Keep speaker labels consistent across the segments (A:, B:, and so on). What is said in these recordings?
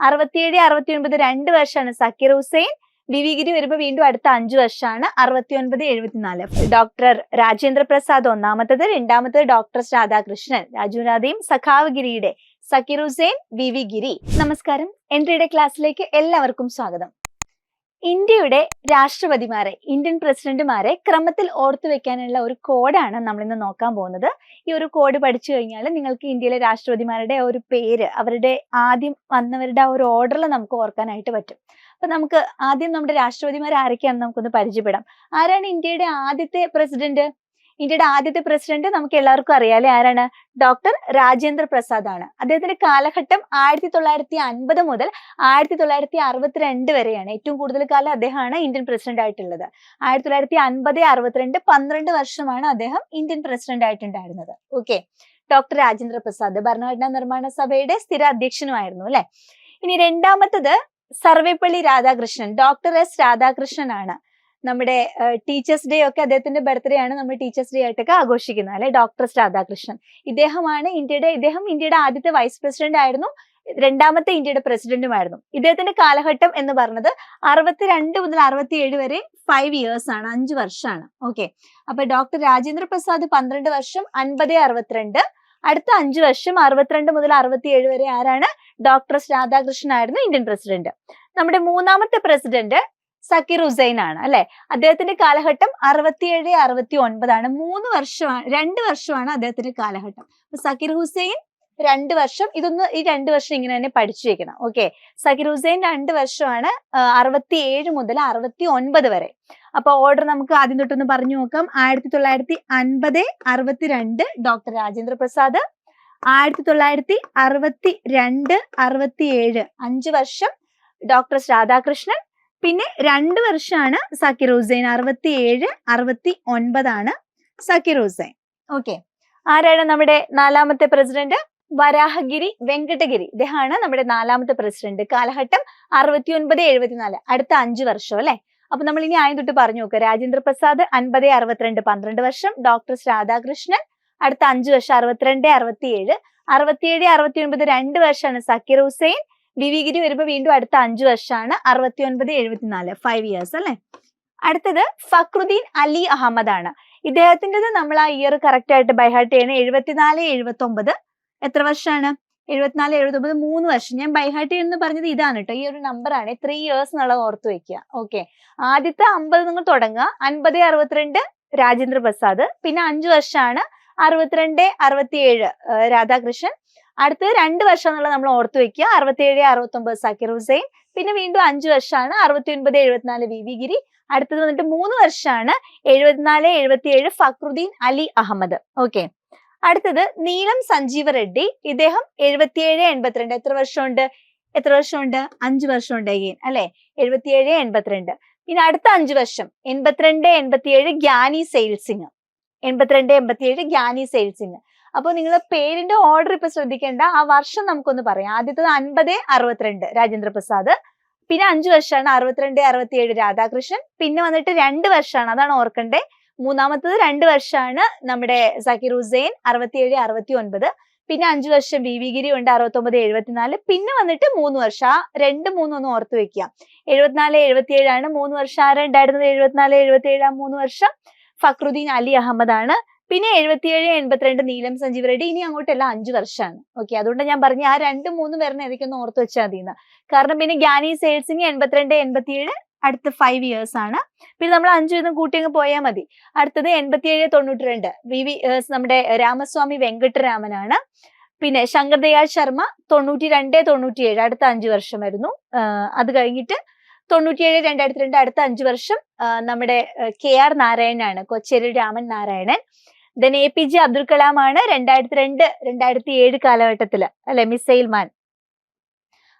A: 67, 69 2 വർഷമാണ് സക്കീർ ഹുസൈൻ. വി ഗിരി വരുമ്പോൾ വീണ്ടും അടുത്ത 5 വർഷമാണ് 69, 74. ഡോക്ടർ രാജേന്ദ്ര പ്രസാദ് ഒന്നാമത്തത്, രണ്ടാമത്തത് ഡോക്ടർ രാധാകൃഷ്ണൻ. രാജുനാഥയും സഖാവ് ഗിരിയുടെ സക്കീർ ഹുസൈൻ, വി ഗിരി. നമസ്കാരം, എൻട്രിയുടെ ക്ലാസ്സിലേക്ക് എല്ലാവർക്കും സ്വാഗതം. ഇന്ത്യയുടെ രാഷ്ട്രപതിമാരെ, ഇന്ത്യൻ പ്രസിഡന്റുമാരെ ക്രമത്തിൽ ഓർത്തു വെക്കാനുള്ള ഒരു കോഡാണ് നമ്മൾ ഇന്ന് നോക്കാൻ പോകുന്നത്. ഈ ഒരു കോഡ് പഠിച്ചു കഴിഞ്ഞാൽ നിങ്ങൾക്ക് ഇന്ത്യയിലെ രാഷ്ട്രപതിമാരുടെ ഒരു പേര്, അവരുടെ ആദ്യം വന്നവരുടെ ആ ഒരു ഓർഡറിൽ നമുക്ക് ഓർക്കാനായിട്ട് പറ്റും. അപ്പൊ നമുക്ക് ആദ്യം നമ്മുടെ രാഷ്ട്രപതിമാർ ആരൊക്കെയാണെന്ന് നമുക്കൊന്ന് പരിചയപ്പെടാം. ആരാണ് ഇന്ത്യയുടെ ആദ്യത്തെ പ്രസിഡന്റ്? ഇന്ത്യയുടെ ആദ്യത്തെ പ്രസിഡന്റ് നമുക്ക് എല്ലാവർക്കും അറിയാലേ, ആരാണ്? ഡോക്ടർ രാജേന്ദ്ര പ്രസാദ് ആണ്. അദ്ദേഹത്തിന്റെ കാലഘട്ടം 1950 മുതൽ 1962 വരെയാണ്. ഏറ്റവും കൂടുതൽ കാലം അദ്ദേഹമാണ് ഇന്ത്യൻ പ്രസിഡന്റ് ആയിട്ടുള്ളത്. 1950, 62, 12 വർഷമാണ് അദ്ദേഹം ഇന്ത്യൻ പ്രസിഡന്റ് ആയിട്ടുണ്ടായിരുന്നത്. ഓക്കെ, ഡോക്ടർ രാജേന്ദ്ര പ്രസാദ് ഭരണഘടനാ നിർമ്മാണ സഭയുടെ സ്ഥിര അധ്യക്ഷനുമായിരുന്നു അല്ലെ. ഇനി രണ്ടാമത്തത് സർവേപ്പള്ളി രാധാകൃഷ്ണൻ, ഡോക്ടർ എസ് രാധാകൃഷ്ണൻ ആണ്. നമ്മുടെ ടീച്ചേഴ്സ് ഡേ ഒക്കെ അദ്ദേഹത്തിന്റെ ബർത്ത്ഡേ ആണ് നമ്മൾ ടീച്ചേഴ്സ് ഡേ ആയിട്ടൊക്കെ ആഘോഷിക്കുന്നത് അല്ലെ. ഡോക്ടർ എസ് രാധാകൃഷ്ണൻ ഇദ്ദേഹമാണ് ഇന്ത്യയുടെ ആദ്യത്തെ വൈസ് പ്രസിഡന്റ് ആയിരുന്നു, രണ്ടാമത്തെ ഇന്ത്യയുടെ പ്രസിഡന്റുമായിരുന്നു. ഇദ്ദേഹത്തിന്റെ കാലഘട്ടം എന്ന് പറഞ്ഞത് 62 മുതൽ 67 വരെ 5 ഇയേഴ്സ് ആണ്, 5 വർഷമാണ്. ഓക്കെ, അപ്പൊ ഡോക്ടർ രാജേന്ദ്ര പ്രസാദ് 12 വർഷം 50, 62. അടുത്ത 5 വർഷം 62 മുതൽ 67 വരെ ആരാണ്? ഡോക്ടർ എസ് രാധാകൃഷ്ണൻ ആയിരുന്നു ഇന്ത്യൻ പ്രസിഡന്റ്. നമ്മുടെ മൂന്നാമത്തെ പ്രസിഡന്റ് സക്കീർ ഹുസൈൻ ആണ് അല്ലെ. അദ്ദേഹത്തിന്റെ കാലഘട്ടം 67, 69 ആണ്. 2 വർഷമാണ് അദ്ദേഹത്തിന്റെ കാലഘട്ടം. സക്കീർ ഹുസൈൻ 2 വർഷം. ഈ 2 വർഷം ഇങ്ങനെ തന്നെ പഠിച്ചു വെക്കണം. ഓക്കെ, സക്കീർ ഹുസൈൻ 2 വർഷമാണ് 67 മുതൽ 69 വരെ. അപ്പൊ ഓർഡർ നമുക്ക് ആദ്യം തൊട്ടൊന്ന് പറഞ്ഞു നോക്കാം. 1950, 62 ഡോക്ടർ രാജേന്ദ്ര പ്രസാദ്. 1962, 67 5 വർഷം ഡോക്ടർ രാധാകൃഷ്ണൻ. പിന്നെ 2 വർഷമാണ് സക്കീർ ഹുസൈൻ. 67, 69 ആണ് സക്കീർ ഹുസൈൻ. ഓക്കെ, ആരാണ് നമ്മുടെ നാലാമത്തെ പ്രസിഡന്റ്? വരാഹഗിരി വെങ്കടഗിരി. ഇദ്ദേഹമാണ് നമ്മുടെ നാലാമത്തെ പ്രസിഡന്റ്. കാലഘട്ടം 69, 74 അടുത്ത 5 വർഷം അല്ലെ. അപ്പൊ നമ്മൾ ഇനി ആദ്യം തൊട്ട് പറഞ്ഞു നോക്കുക. രാജേന്ദ്ര പ്രസാദ് 50, 62 12 വർഷം. ഡോക്ടർ രാധാകൃഷ്ണൻ അടുത്ത 5 വർഷം 62, 67. 67, 69 2 വർഷമാണ് സക്കീർ ഹുസൈൻ. വി ഗിരി വരുമ്പോൾ വീണ്ടും അടുത്ത 5 വർഷമാണ് 69, 74 5 ഇയേഴ്സ് അല്ലെ. അടുത്തത് ഫക്രുദ്ദീൻ അലി അഹമ്മദ് ആണ്. ഇദ്ദേഹത്തിൻ്റെത് നമ്മൾ ആ ഇയർ കറക്റ്റ് ആയിട്ട് ബൈഹാർട്ട് ചെയ്യണം. 74, 79 എത്ര വർഷമാണ്? 74, 79 3 വർഷം. ഞാൻ ബൈഹാർട്ട് ചെയ്യുന്ന പറഞ്ഞത് ഇതാണ് കേട്ടോ, ഈ ഒരു നമ്പർ ആണ്. 3 ഇയേഴ്സ് എന്നുള്ളത് ഓർത്ത് വെക്കുക. ഓക്കെ, ആദ്യത്തെ 50 നിങ്ങൾ തുടങ്ങുക. 50, 62 രാജേന്ദ്ര പ്രസാദ്. പിന്നെ 5 വർഷമാണ് 62, 67 രാധാകൃഷ്ണൻ. അടുത്തത് 2 വർഷം എന്നുള്ളത് നമ്മൾ ഓർത്ത് വെക്കുക. 67, 69 സക്കീർ ഹുസൈൻ. പിന്നെ വീണ്ടും 5 വർഷമാണ് 69, 74 വി ഗിരി. അടുത്തത് വന്നിട്ട് 3 വർഷമാണ് 74, 77 ഫക്രുദ്ദീൻ അലി അഹമ്മദ്. ഓക്കെ, അടുത്തത് നീലം സഞ്ജീവ റെഡ്ഡി. ഇദ്ദേഹം 77, 82 എത്ര വർഷമുണ്ട്? 5 വർഷമുണ്ട് അഗെയിൻ അല്ലെ. 77, 82. പിന്നെ അടുത്ത 5 വർഷം 82, 87 ഗ്യാനി സെയിൽ സിംഗ്. 82, 87 ഗ്യാനി സെയിൽ സിംഗ്. അപ്പൊ നിങ്ങൾ പേരിന്റെ ഓർഡർ ഇപ്പൊ ശ്രദ്ധിക്കേണ്ട, ആ വർഷം നമുക്കൊന്ന് പറയാം. ആദ്യത്തത് 50, 62 രാജേന്ദ്ര പ്രസാദ്. പിന്നെ 5 വർഷമാണ് 62, 67 രാധാകൃഷ്ണൻ. പിന്നെ വന്നിട്ട് 2 വർഷമാണ്, അതാണ് ഓർക്കണ്ടേ. മൂന്നാമത്തത് 2 വർഷമാണ് നമ്മുടെ സക്കീർ ഹുസൈൻ 67, 69. പിന്നെ 5 വർഷം വി ഗിരി ഉണ്ട് 69, 74. പിന്നെ വന്നിട്ട് 3 വർഷം. ആ 2, 3 ഒന്ന് ഓർത്ത് വെക്കുക. 74, 77 ആണ് 3 വർഷം. ആരുണ്ടായിരുന്നത്? 74, 77 ആ 3 വർഷം ഫക്രുദ്ദീൻ അലി അഹമ്മദ് ആണ്. പിന്നെ 77, 82 നീലം സഞ്ജീവ് റെഡ്ഡി. ഇനി അങ്ങോട്ടെല്ലാം 5 വർഷമാണ്. ഓക്കെ, അതുകൊണ്ട് ഞാൻ പറഞ്ഞു ആ 2, 3 വരണ ഏതൊക്കെയൊന്ന് ഓർത്ത് വെച്ചാൽ മതിയെന്ന്. കാരണം പിന്നെ ഗ്യാനി സെയിൽ സിംഗ് 82, 87 അടുത്ത 5 ഇയേഴ്സ് ആണ്. പിന്നെ നമ്മൾ 5 വീതം കൂട്ടി അങ്ങ് പോയാൽ മതി. അടുത്തത് 87, 92 നമ്മുടെ രാമസ്വാമി വെങ്കട്ടരാമനാണ്. പിന്നെ ശങ്കർ ദയാൽ ശർമ്മ 92, 97 അടുത്ത 5 വർഷം വരുന്നു. അത് കഴിഞ്ഞിട്ട് 97, 2002 അടുത്ത 5 വർഷം നമ്മുടെ KR നാരായണനാണ്, കൊച്ചേരി രാമൻ നാരായണൻ. ദെൻ APJ അബ്ദുൽ കലാം ആണ് 2002, 2007 കാലഘട്ടത്തില് അല്ലെ, മിസൈൽ മാൻ.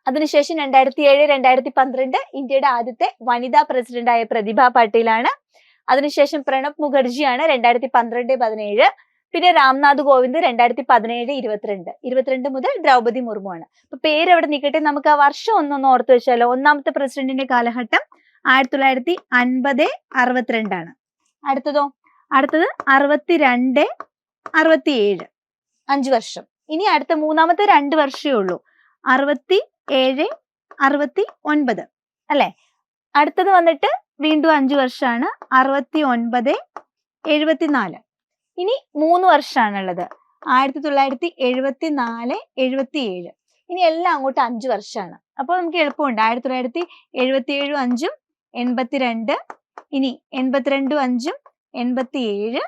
A: അതിനുശേഷം 2007, 2012 ഇന്ത്യയുടെ ആദ്യത്തെ വനിതാ പ്രസിഡന്റായ പ്രതിഭ പാട്ടീലാണ്. അതിനുശേഷം പ്രണബ് മുഖർജിയാണ് 2012, 17. പിന്നെ രാംനാഥ് കോവിന്ദ് 2017, 22 മുതൽ ദ്രൗപദി മുർമു ആണ്. അപ്പൊ പേര് എവിടെ നിൽക്കട്ടെ, നമുക്ക് ആ വർഷം ഒന്നൊന്ന് ഓർത്ത് വെച്ചാലോ. ഒന്നാമത്തെ പ്രസിഡന്റിന്റെ കാലഘട്ടം 1950, 62 ആണ്. അടുത്തത് 62, 67 5 വർഷം. ഇനി അടുത്ത മൂന്നാമത്തെ 2 വർഷമേ ഉള്ളൂ. 67, 69 അല്ലെ. അടുത്തത് വന്നിട്ട് വീണ്ടും 5 വർഷമാണ് 69 74. ഇനി 3 വർഷമാണുള്ളത് 1974 77. ഇനി എല്ലാം അങ്ങോട്ട് 5 വർഷമാണ്. അപ്പോൾ നമുക്ക് എളുപ്പമുണ്ട്. 1977 5 82, ഇനി 82 5 87,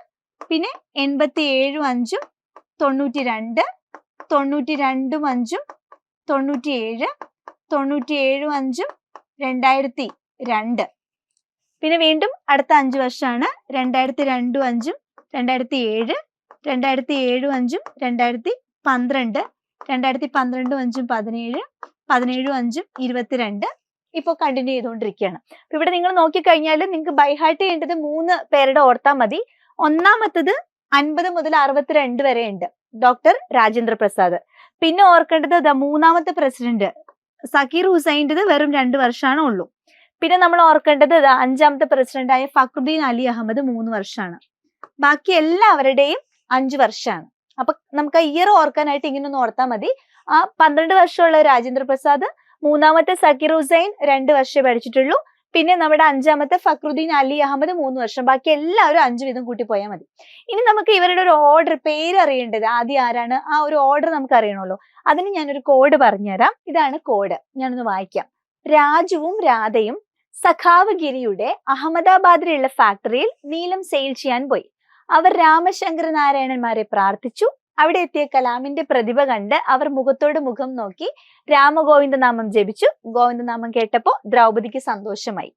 A: പിന്നെ 87 5 92, 92 5 97, 97 5 2002. പിന്നെ വീണ്ടും അടുത്ത 5 വർഷമാണ് 2002 5 2007, 2007 5 2012, 2012 5 17, 17 5 22. ഇപ്പോൾ കണ്ടിന്യൂ ചെയ്തുകൊണ്ടിരിക്കുകയാണ്. അപ്പൊ ഇവിടെ നിങ്ങൾ നോക്കിക്കഴിഞ്ഞാൽ നിങ്ങൾക്ക് ബൈഹാർട്ട് ചെയ്യേണ്ടത് 3 പേരുടെ ഓർത്താൽ മതി. ഒന്നാമത്തത് 50 മുതൽ 62 വരെ ഉണ്ട്, ഡോക്ടർ രാജേന്ദ്ര പ്രസാദ്. പിന്നെ ഓർക്കേണ്ടത് മൂന്നാമത്തെ പ്രസിഡന്റ് സക്കീർ ഹുസൈൻ്റെത് വെറും 2 വർഷമാണ് ഉള്ളൂ. പിന്നെ നമ്മൾ ഓർക്കേണ്ടത് 5ാമത്തെ പ്രസിഡന്റായ ഫക്രുദ്ദീൻ അലി അഹമ്മദ് 3 വർഷമാണ്. ബാക്കി എല്ലാവരുടെയും 5 വർഷമാണ്. അപ്പൊ നമുക്ക് ഇയർ ഓർക്കാനായിട്ട് ഇങ്ങനെ ഒന്ന് ഓർത്താൽ മതി. ആ 12 വർഷമുള്ള രാജേന്ദ്ര പ്രസാദ്, മൂന്നാമത്തെ സക്കീർ ഹുസൈൻ 2 വർഷമേ പഠിച്ചിട്ടുള്ളൂ. പിന്നെ നമ്മുടെ 5ാമത്തെ ഫക്രുദ്ദീൻ അലി അഹമ്മദ് 3 വർഷം. ബാക്കി എല്ലാവരും 5 വീതം കൂട്ടി പോയാൽ മതി. ഇനി നമുക്ക് ഇവരുടെ ഒരു ഓർഡർ, പേര് അറിയേണ്ടത്. ആദ്യം ആരാണ്, ആ ഒരു ഓർഡർ നമുക്ക് അറിയണമല്ലോ. അതിന് ഞാനൊരു കോഡ് പറഞ്ഞുതരാം. ഇതാണ് കോഡ്, ഞാനൊന്ന് വായിക്കാം. രാജുവും രാധയും സഖാവ് ഗിരിയുടെ അഹമ്മദാബാദിലുള്ള ഫാക്ടറിയിൽ നീലം സെയിൽ ചെയ്യാൻ പോയി. അവർ രാമശങ്കര നാരായണന്മാരെ പ്രാർത്ഥിച്ചു. അവിടെ എത്തിയ കലാമിന്റെ പ്രതിഭ കണ്ട് അവർ മുഖത്തോട് മുഖം നോക്കി രാമഗോവിന്ദനാമം ജപിച്ചു. ഗോവിന്ദനാമം കേട്ടപ്പോ ദ്രൗപദിക്ക് സന്തോഷമായി.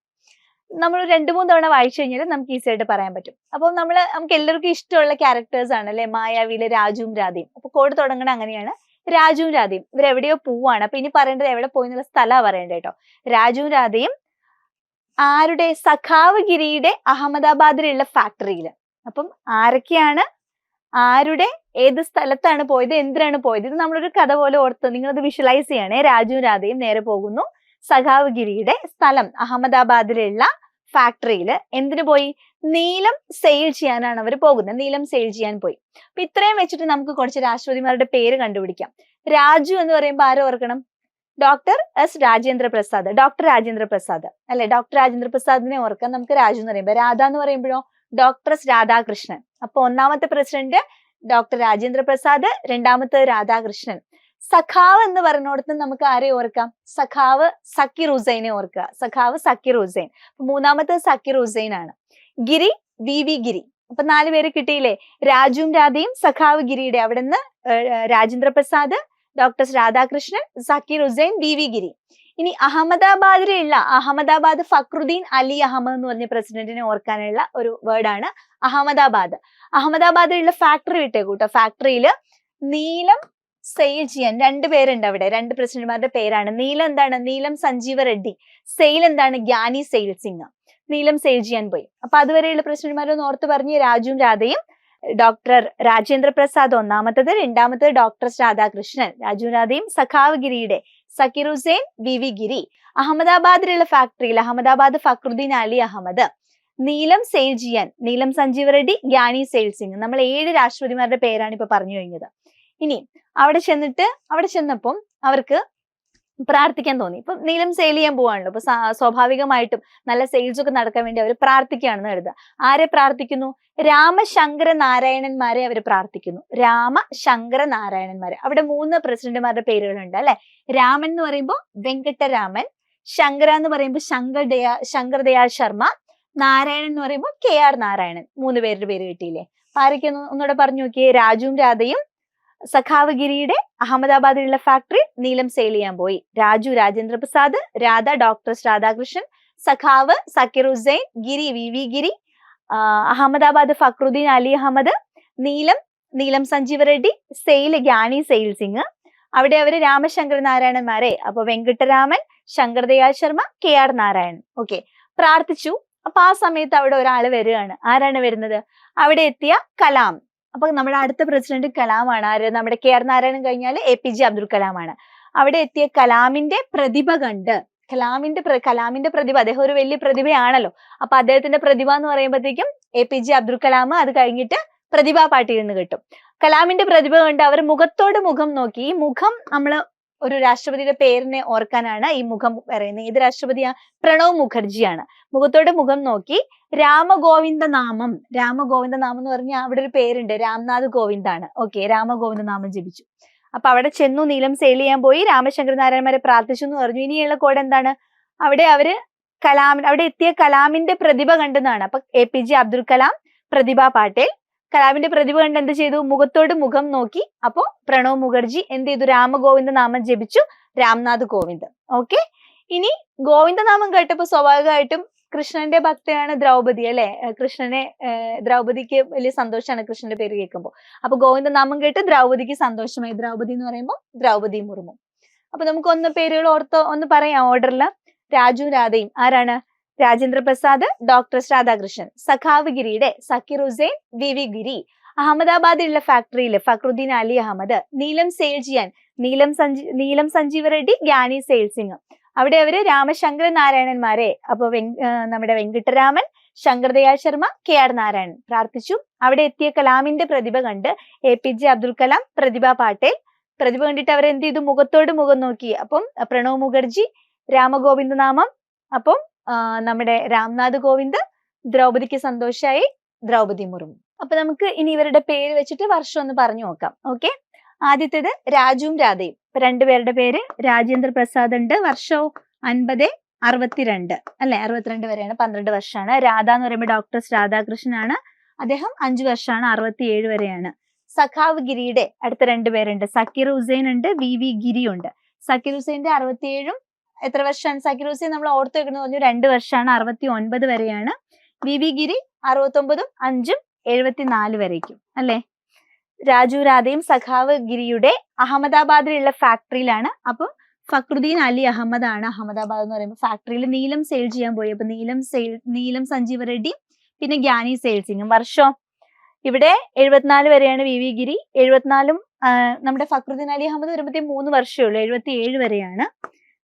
A: നമ്മൾ 2-3 തവണ വായിച്ചു കഴിഞ്ഞാൽ നമുക്ക് ഈസി ആയിട്ട് പറയാൻ പറ്റും. അപ്പോൾ നമുക്ക് എല്ലാവർക്കും ഇഷ്ടമുള്ള ക്യാരക്ടേഴ്സ് ആണ് അല്ലെ, മായാവിയിലെ രാജുവും രാധയും. അപ്പൊ കോഡ് തുടങ്ങണ അങ്ങനെയാണ്. രാജുവും രാധയും ഇവരെവിടെയോ പോവാണ്. അപ്പൊ ഇനി പറയേണ്ടത് എവിടെ പോയി എന്നുള്ള സ്ഥലമാണ് പറയേണ്ടത് കേട്ടോ. രാജുവും രാധയും ആരുടെ, സഖാവ് ഗിരിയുടെ അഹമ്മദാബാദിലുള്ള ഫാക്ടറിയിൽ. അപ്പം ആരൊക്കെയാണ്, ആരുടെ, ഏത് സ്ഥലത്താണ് പോയത്, എന്തിനാണ് പോയത്, ഇത് നമ്മളൊരു കഥ പോലെ ഓർത്ത് നിങ്ങളത് വിഷ്വലൈസ് ചെയ്യണേ. രാജുവും രാധയും നേരെ പോകുന്നു സഖാവ് ഗിരിയുടെ സ്ഥലം അഹമ്മദാബാദിലുള്ള ഫാക്ടറിയിൽ. എന്തിനു പോയി, നീലം സെയിൽ ചെയ്യാനാണ് അവർ പോകുന്നത്. നീലം സെയിൽ ചെയ്യാൻ പോയി. അപ്പൊ ഇത്രയും വെച്ചിട്ട് നമുക്ക് കുറച്ച് രാഷ്ട്രപതിമാരുടെ പേര് കണ്ടുപിടിക്കാം. രാജു എന്ന് പറയുമ്പോൾ ആരും ഓർക്കണം, doctor S Rajendra Prasad. Doctor Rajendra Prasad അല്ലെ, ഡോക്ടർ രാജേന്ദ്ര പ്രസാദിനെ ഓർക്കാം നമുക്ക് രാജു എന്ന് പറയുമ്പോൾ. രാധ എന്ന് പറയുമ്പോഴോ ഡോക്ടർ എസ് രാധാകൃഷ്ണൻ. അപ്പൊ ഒന്നാമത്തെ പ്രസിഡന്റ് ഡോക്ടർ രാജേന്ദ്ര പ്രസാദ്, രണ്ടാമത്തെ രാധാകൃഷ്ണൻ. സഖാവ് എന്ന് പറഞ്ഞോടത്ത് നമുക്ക് ആരെ ഓർക്കാം, സഖാവ് സക്കീർ ഹുസൈനെ ഓർക്കുക. സഖാവ് സക്കീർ ഹുസൈൻ. മൂന്നാമത്തെ സക്കീർ ഹുസൈൻ ആണ്. ഗിരി വി ഗിരി. അപ്പൊ 4 പേര് കിട്ടിയില്ലേ. രാജുവും രാധയും സഖാവ് ഗിരിയുടെ അവിടെ നിന്ന് രാജേന്ദ്ര പ്രസാദ്, ഡോക്ടർ രാധാകൃഷ്ണൻ, സക്കീർ ഹുസൈൻ, വി ഗിരി. ഇനി അഹമ്മദാബാദിലുള്ള അഹമ്മദാബാദ് ഫക്രുദ്ദീൻ അലി അഹമ്മദ് എന്ന് പറഞ്ഞ പ്രസിഡന്റിനെ ഓർക്കാനുള്ള ഒരു വേർഡാണ് അഹമ്മദാബാദ്. അഹമ്മദാബാദിലുള്ള ഫാക്ടറി വിട്ടേക്കൂട്ടോ. ഫാക്ടറിയിൽ നീലം സെയിൽ ചെയ്യാൻ 2 പേരുണ്ട് അവിടെ. 2 പ്രസിഡന്റുമാരുടെ പേരാണ്. നീലം എന്താണ്, നീലം സഞ്ജീവ റെഡ്ഡി. സെയിൽ എന്താണ്, ഗ്യാനി സെയിൽ സിംഗ്. നീലം സെയിൽ ചെയ്യാൻ പോയി. അപ്പൊ അതുവരെയുള്ള പ്രസിഡന്റുമാരൊന്ന് ഓർത്ത് പറഞ്ഞ്, രാജുവും രാധയും. ഡോക്ടർ രാജേന്ദ്ര പ്രസാദ് ഒന്നാമത്തത്, രണ്ടാമത്തത് ഡോക്ടർ രാധാകൃഷ്ണൻ. രാജുവും രാധയും സഖാവ് ഗിരിയുടെ സക്കീർ ഹുസൈൻ, വി ഗിരി. അഹമ്മദാബാദിലുള്ള ഫാക്ടറിയിൽ അഹമ്മദാബാദ് ഫക്രുദ്ദീൻ അലി അഹമ്മദ്. നീലം സെയിൽ ചെയ്യാൻ നീലം സഞ്ജീവ റെഡ്ഡി, ഗ്യാനി സെയിൽ സിംഗ്. നമ്മൾ 7 രാഷ്ട്രപതിമാരുടെ പേരാണ് ഇപ്പൊ പറഞ്ഞു കഴിഞ്ഞത്. ഇനി അവിടെ ചെന്നപ്പം അവർക്ക് പ്രാർത്ഥിക്കാൻ തോന്നി. ഇപ്പൊ നീലം സെയിൽ ചെയ്യാൻ പോവാണല്ലോ. അപ്പൊ സ്വാഭാവികമായിട്ടും നല്ല സെയിൽസ് ഒക്കെ നടക്കാൻ വേണ്ടി അവർ പ്രാർത്ഥിക്കുകയാണെന്ന് എഴുതുക. ആരെ പ്രാർത്ഥിക്കുന്നു, രാമശങ്കര നാരായണന്മാരെ അവർ പ്രാർത്ഥിക്കുന്നു. രാമശങ്കര നാരായണന്മാരെ. അവിടെ 3 പ്രസിഡന്റുമാരുടെ പേരുകളുണ്ട് അല്ലെ. രാമൻ എന്ന് പറയുമ്പോൾ വെങ്കട്ടരാമൻ, ശങ്കര എന്ന് പറയുമ്പോൾ ശങ്കർദയാൽ ശർമ്മ, നാരായണൻ എന്ന് പറയുമ്പോൾ KR നാരായണൻ. 3 പേരുടെ പേര് കിട്ടിയില്ലേ. ആരൊക്കെ ഒന്നുകൂടെ പറഞ്ഞു നോക്കിയേ. രാജുവും രാധയും സഖാവ് ഗിരിയുടെ അഹമ്മദാബാദിലുള്ള ഫാക്ടറി നീലം സെയിൽ ചെയ്യാൻ പോയി. രാജു രാജേന്ദ്ര പ്രസാദ്, രാധ ഡോക്ടർ രാധാകൃഷ്ണൻ, സഖാവ് സക്കീർ ഹുസൈൻ, ഗിരി വി ഗിരി, അഹമ്മദാബാദ് ഫക്രുദ്ദീൻ അലി അഹമ്മദ്, നീലം സഞ്ജീവ റെഡ്ഡി, സെയിൽ ഗ്യാനി സെയിൽ സിംഗ്. അവിടെ അവര് രാമശങ്കര നാരായണന്മാരെ, അപ്പൊ വെങ്കട്ടരാമൻ, ശങ്കർദയാൽ ശർമ്മ, KR നാരായണൻ. ഓക്കെ, പ്രാർത്ഥിച്ചു. അപ്പൊ ആ സമയത്ത് അവിടെ ഒരാൾ വരികയാണ്. ആരാണ് വരുന്നത്, അവിടെ എത്തിയ കലാം. അപ്പൊ നമ്മുടെ അടുത്ത പ്രസിഡന്റ് കലാമാണ്. ആര്, നമ്മുടെ KR നാരായണൻ കഴിഞ്ഞാൽ APJ അബ്ദുൽ കലാം ആണ്. അവിടെ എത്തിയ കലാമിന്റെ പ്രതിഭ കണ്ട്, കലാമിന്റെ പ്രതിഭ, അദ്ദേഹം ഒരു വലിയ പ്രതിഭയാണല്ലോ. അപ്പൊ അദ്ദേഹത്തിന്റെ പ്രതിഭ എന്ന് പറയുമ്പോഴത്തേക്കും APJ അബ്ദുൽ കലാം, അത് കഴിഞ്ഞിട്ട് പ്രതിഭാ പാട്ടീൽ നിന്ന് കിട്ടും. കലാമിന്റെ പ്രതിഭ കണ്ട് അവർ മുഖത്തോട് മുഖം നോക്കി. ഈ മുഖം നമ്മൾ ഒരു രാഷ്ട്രപതിയുടെ പേരിനെ ഓർക്കാനാണ് ഈ മുഖം പറയുന്നത്. ഏത് രാഷ്ട്രപതിയാ? പ്രണവ് മുഖർജിയാണ്. മുഖത്തോട് മുഖം നോക്കി രാമഗോവിന്ദ നാമം എന്ന് പറഞ്ഞാൽ അവിടെ ഒരു പേരുണ്ട്, രാംനാഥ് കോവിന്ദാണ്. ഓക്കെ, രാമഗോവിന്ദ നാമം ജപിച്ചു. അപ്പൊ അവിടെ ചെന്നു, നീലം സെയിൽ ചെയ്യാൻ പോയി, രാമശങ്കര നാരായണന്മാരെ പ്രാർത്ഥിച്ചു എന്ന് പറഞ്ഞു. ഇനിയുള്ള കോഡ് എന്താണ്? അവിടെ എത്തിയ കലാമിന്റെ പ്രതിഭ കണ്ടെന്നാണ്. അപ്പൊ APJ അബ്ദുൽ കലാം, പ്രതിഭ പാട്ടേൽ കലാമിന്റെ പ്രതിഭ കണ്ട് എന്ത് ചെയ്തു? മുഖത്തോട് മുഖം നോക്കി. അപ്പോ പ്രണവ് മുഖർജി എന്ത് ചെയ്തു? രാമഗോവിന്ദ നാമം ജപിച്ചു, രാംനാഥ് കോവിന്ദ്. ഓക്കെ, ഇനി ഗോവിന്ദ നാമം കേട്ടപ്പോ സ്വാഭാവികമായിട്ടും കൃഷ്ണന്റെ ഭക്തയാണ് ദ്രൗപദി, അല്ലെ? ദ്രൗപദിക്ക് വലിയ സന്തോഷമാണ് കൃഷ്ണന്റെ പേര് കേൾക്കുമ്പോൾ. അപ്പൊ ഗോവിന്ദ നാമം കേട്ട് ദ്രൗപദിക്ക് സന്തോഷമായി. ദ്രൗപദി എന്ന് പറയുമ്പോൾ ദ്രൗപദി മുർമു. അപ്പൊ നമുക്ക് പേരുകൾ ഒന്ന് പറയാം ഓർഡറിൽ. രാജു രാധയും ആരാണ്? രാജേന്ദ്ര പ്രസാദ്, ഡോക്ടർ രാധാകൃഷ്ണൻ. സഖാവ് ഗിരിയുടെ സക്കീർ ഹുസൈൻ, VV ഗിരി. അഹമ്മദാബാദിലുള്ള ഫാക്ടറിയിൽ ഫക്രുദ്ദീൻ അലി അഹമ്മദ്. നീലം സെയിൽ ചെയ്യാൻ നീലം സഞ്ജീവ റെഡ്ഡി, ഗ്യാനി സെയിൽ സിംഗ്. അവിടെ അവര് രാമശങ്കര നാരായണന്മാരെ, അപ്പൊ നമ്മുടെ വെങ്കിട്ടരാമൻ, ശങ്കർദയാൾ ശർമ്മ, KR നാരായണൻ പ്രാർത്ഥിച്ചു. അവിടെ എത്തിയ കലാമിന്റെ പ്രതിഭ കണ്ട് APJ അബ്ദുൽ കലാം, പ്രതിഭ പാട്ടേൽ. പ്രതിഭ കണ്ടിട്ട് അവർ എന്ത് ചെയ്തു? മുഖത്തോട് മുഖം നോക്കി. അപ്പം പ്രണവ് മുഖർജി, രാമഗോവിന്ദ നാമം, അപ്പം നമ്മുടെ രാംനാഥ് കോവിന്ദ്. ദ്രൗപദിക്ക് സന്തോഷായി, ദ്രൗപദി മുർമു. അപ്പൊ നമുക്ക് ഇനി ഇവരുടെ പേര് വെച്ചിട്ട് വർഷം ഒന്ന് പറഞ്ഞു നോക്കാം. ഓക്കെ, ആദ്യത്തേത് രാജുവും രാധയും. രണ്ടുപേരുടെ പേര് രാജേന്ദ്ര പ്രസാദ് ഉണ്ട്, വർഷവും 50-62 അല്ലെ, 62 വരെയാണ്, 12 വർഷമാണ്. രാധ എന്ന് പറയുമ്പോൾ ഡോക്ടർ രാധാകൃഷ്ണനാണ്, അദ്ദേഹം 5 വർഷമാണ്, 67 വരെയാണ്. സഖാവ് ഗിരിയുടെ അടുത്ത 2 പേരുണ്ട്, സക്കീർ ഹുസൈൻ ഉണ്ട്, VV ഗിരി ഉണ്ട്. സക്കീർ ഹുസൈന്റെ 67 എത്ര വർഷമാണ്? സക്കീർ ഹുസൈൻ നമ്മൾ ഓർത്ത് വെക്കുന്നത് പറഞ്ഞു 2 വർഷമാണ്, 69 വരെയാണ്. VV ഗിരി 69, 5, 74 വരേക്കും അല്ലെ. രാജു രാധയും സഖാവ് ഗിരിയുടെ അഹമ്മദാബാദിലുള്ള ഫാക്ടറിയിലാണ്. അപ്പൊ ഫക്രുദ്ദീൻ അലി അഹമ്മദ് ആണ് അഹമ്മദാബാദ് എന്ന് പറയുമ്പോൾ ഫാക്ടറിയിൽ നീലം സെയിൽ ചെയ്യാൻ പോയി. അപ്പൊ നീലം സഞ്ജീവ റെഡ്ഡി, പിന്നെ ഗ്യാനി സെയിൽ സിംഗും. വർഷം ഇവിടെ 74 വരെയാണ് VV ഗിരി, 74ഉം നമ്മുടെ ഫക്രുദ്ദീൻ അലി അഹമ്മദ് വരുമ്പോഴത്തേ 3 വർഷമേ ഉള്ളൂ, 77 വരെയാണ്.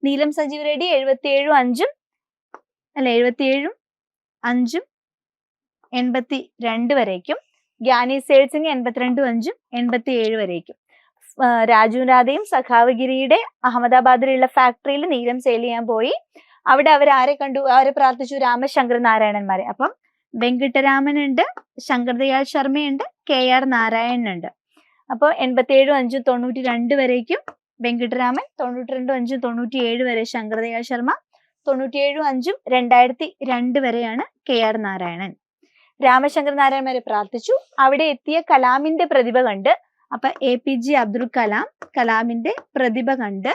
A: നീലം സഞ്ജീവ റെഡ്ഡി 77, 5 അല്ലെ, 77, 5, 82 വരേക്കും. ഗ്യാനി സെയിൽ സിംഗ് 82, 5, 87 വരേക്കും. രാജു രാധയും സഖാവ് ഗിരിയുടെ അഹമ്മദാബാദിലുള്ള ഫാക്ടറിയിൽ നീലം സെയിൽ ചെയ്യാൻ പോയി. അവിടെ അവരെ കണ്ടു? അവരെ പ്രാർത്ഥിച്ചു, രാമശങ്കര നാരായണന്മാരെ. അപ്പം വെങ്കിട്ടരാമൻ ഉണ്ട്, ശങ്കർദയാൾ ശർമ്മയുണ്ട്, KR നാരായണനുണ്ട്. അപ്പൊ 87, 5, 92 വരേക്കും വെങ്കിട്ടരാമൻ, 92, 5, 97 വരെ ശങ്കർദയാൾ ശർമ്മ, 97, 5, 2002 വരെയാണ് KR നാരായണൻ. രാമശങ്കര നാരായണന്മാരെ പ്രാർത്ഥിച്ചു. അവിടെ എത്തിയ കലാമിന്റെ പ്രതിഭ കണ്ട്, അപ്പൊ APJ അബ്ദുൽ കലാം കലാമിന്റെ പ്രതിഭ കണ്ട്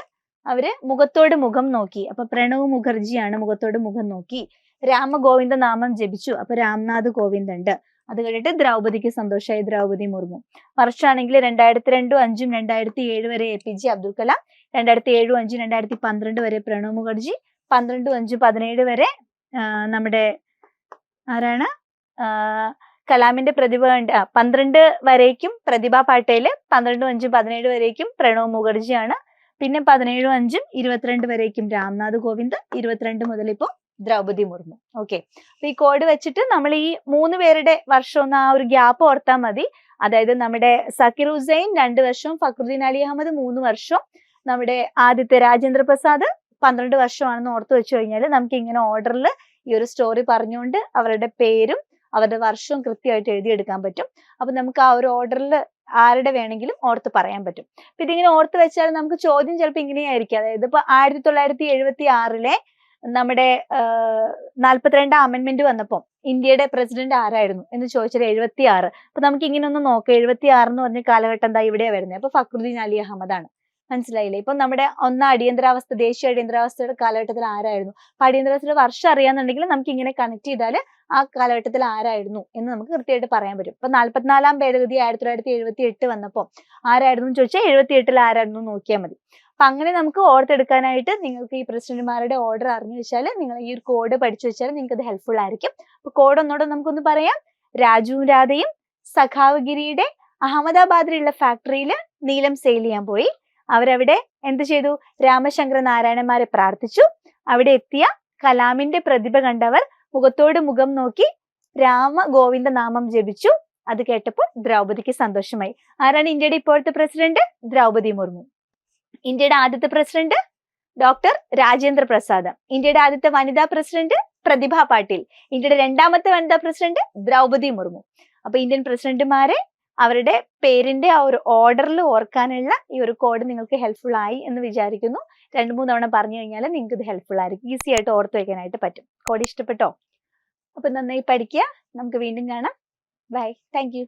A: അവര് മുഖത്തോട് മുഖം നോക്കി. അപ്പൊ പ്രണവ് മുഖർജിയാണ്, മുഖത്തോട് മുഖം നോക്കി. രാമഗോവിന്ദ നാമം ജപിച്ചു. അപ്പൊ രാംനാഥ് കോവിന്ദ് ഉണ്ട്. അത് കഴിഞ്ഞിട്ട് ദ്രൗപദിക്ക് സന്തോഷമായി, ദ്രൗപദി മുർമു. വർഷമാണെങ്കിൽ 2002, 5, 2007 വരെ APJ അബ്ദുൽ കലാം, 2007, 5, 2012 വരെ പ്രണവ് മുഖർജി, 12, 5, 17 വരെ നമ്മുടെ ആരാണ്? കലാമിന്റെ പ്രതിഭ കണ്ട് 12 വരേക്കും പ്രതിഭ പാട്ടേല്, 12, 5, 17 വരേക്കും പ്രണവ് മുഖർജിയാണ്. പിന്നെ 17, 5, 22 വരേക്കും രാംനാഥ് കോവിന്ദ്, 22 മുതൽ ഇപ്പോ ദ്രൗപദി മുർമു. ഓക്കെ, അപ്പൊ ഈ കോഡ് വെച്ചിട്ട് നമ്മൾ ഈ 3 പേരുടെ വർഷം ഒന്ന് ആ ഒരു ഗ്യാപ്പ് ഓർത്താൽ മതി. അതായത് നമ്മുടെ സക്കീർ ഹുസൈൻ 2 വർഷവും, ഫക്രുദ്ദീൻ അലി അഹമ്മദ് 3 വർഷവും, നമ്മുടെ ആദ്യത്തെ രാജേന്ദ്ര പ്രസാദ് 12 വർഷമാണെന്ന് ഓർത്ത് വെച്ച് കഴിഞ്ഞാൽ നമുക്ക് ഇങ്ങനെ ഓർഡറിൽ ഈ ഒരു സ്റ്റോറി പറഞ്ഞുകൊണ്ട് അവരുടെ പേരും അവരുടെ വർഷവും കൃത്യമായിട്ട് എഴുതിയെടുക്കാൻ പറ്റും. അപ്പൊ നമുക്ക് ആ ഒരു ഓർഡറിൽ ആരുടെ വേണമെങ്കിലും ഓർത്ത് പറയാൻ പറ്റും. അപ്പൊ ഇതിങ്ങനെ ഓർത്ത് വെച്ചാൽ നമുക്ക് ചോദ്യം ചിലപ്പോൾ ഇങ്ങനെയായിരിക്കും. അതായത് ഇപ്പൊ 1976 നമ്മുടെ 42 അമെന്റ്മെന്റ് വന്നപ്പോ ഇന്ത്യയുടെ പ്രസിഡന്റ് ആരായിരുന്നു എന്ന് ചോദിച്ചാൽ 76. അപ്പൊ നമുക്ക് ഇങ്ങനെ ഒന്ന് നോക്കാം. 76 എന്ന് പറഞ്ഞ കാലഘട്ടം എന്താ ഇവിടെയാ വരുന്നത്. അപ്പൊ ഫക്രുദ്ദീൻ അലി അഹമ്മദ് ആണ്. മനസ്സിലായില്ലേ? ഇപ്പൊ നമ്മുടെ അടിയന്തരാവസ്ഥ, ദേശീയ അടിയന്തരാവസ്ഥയുടെ കാലഘട്ടത്തിൽ ആരായിരുന്നു? അപ്പൊ അടിയന്തരാവസ്ഥയുടെ വർഷം അറിയാന്നുണ്ടെങ്കിൽ നമുക്ക് ഇങ്ങനെ കണക്ട് ചെയ്താൽ ആ കാലഘട്ടത്തിൽ ആരായിരുന്നു എന്ന് നമുക്ക് കൃത്യമായിട്ട് പറയാൻ പറ്റും. ഇപ്പൊ 44-ാം ഭേദഗതി 1978 വന്നപ്പോ ആരായിരുന്നു എന്ന് ചോദിച്ചാൽ 78-ൽ ആരായിരുന്നു നോക്കിയാൽ മതി. അപ്പൊ അങ്ങനെ നമുക്ക് ഓർത്തെടുക്കാനായിട്ട് നിങ്ങൾക്ക് ഈ പ്രസിഡന്റുമാരുടെ ഓർഡർ അറിഞ്ഞു വെച്ചാൽ, നിങ്ങൾ ഈ ഒരു കോഡ് പഠിച്ചു വെച്ചാൽ നിങ്ങൾക്ക് അത് ഹെൽപ്ഫുൾ ആയിരിക്കും. അപ്പൊ കോഡ് ഒന്നോടെ നമുക്കൊന്ന് പറയാം. രാജുവും രാധയും സഖാവ് ഗിരിയുടെ അഹമ്മദാബാദിലുള്ള ഫാക്ടറിയിൽ നീലം സെയിൽ ചെയ്യാൻ പോയി. അവരവിടെ എന്ത് ചെയ്തു? രാമശങ്കര നാരായണന്മാരെ പ്രാർത്ഥിച്ചു. അവിടെ എത്തിയ കലാമിന്റെ പ്രതിഭ കണ്ടവർ മുഖത്തോട് മുഖം നോക്കി രാമഗോവിന്ദ നാമം ജപിച്ചു. അത് കേട്ടപ്പോൾ ദ്രൗപദിക്ക് സന്തോഷമായി. ആരാണ് ഇന്ത്യയുടെ ഇപ്പോഴത്തെ പ്രസിഡന്റ്? ദ്രൗപദി മുർമു. ഇന്ത്യയുടെ ആദ്യത്തെ പ്രസിഡന്റ് ഡോക്ടർ രാജേന്ദ്ര പ്രസാദ്. ഇന്ത്യയുടെ ആദ്യത്തെ വനിതാ പ്രസിഡന്റ് പ്രതിഭ പാട്ടീൽ. ഇന്ത്യയുടെ രണ്ടാമത്തെ വനിതാ പ്രസിഡന്റ് ദ്രൗപദി മുർമു. അപ്പൊ ഇന്ത്യൻ പ്രസിഡന്റുമാരെ അവരുടെ പേരിന്റെ ആ ഒരു ഓർഡറിൽ ഓർക്കാനുള്ള ഈ ഒരു കോഡ് നിങ്ങൾക്ക് ഹെൽപ്ഫുൾ ആയി എന്ന് വിചാരിക്കുന്നു. 2-3 തവണ പറഞ്ഞു കഴിഞ്ഞാൽ നിങ്ങൾക്ക് ഇത് ഹെൽപ്ഫുൾ ആയിരിക്കും. ഈസി ആയിട്ട് ഓർത്ത് വെക്കാനായിട്ട് പറ്റും. കോഡ് ഇഷ്ടപ്പെട്ടോ? അപ്പൊ നന്നായി പഠിക്കുക. നമുക്ക് വീണ്ടും കാണാം. ബൈ. Thank you.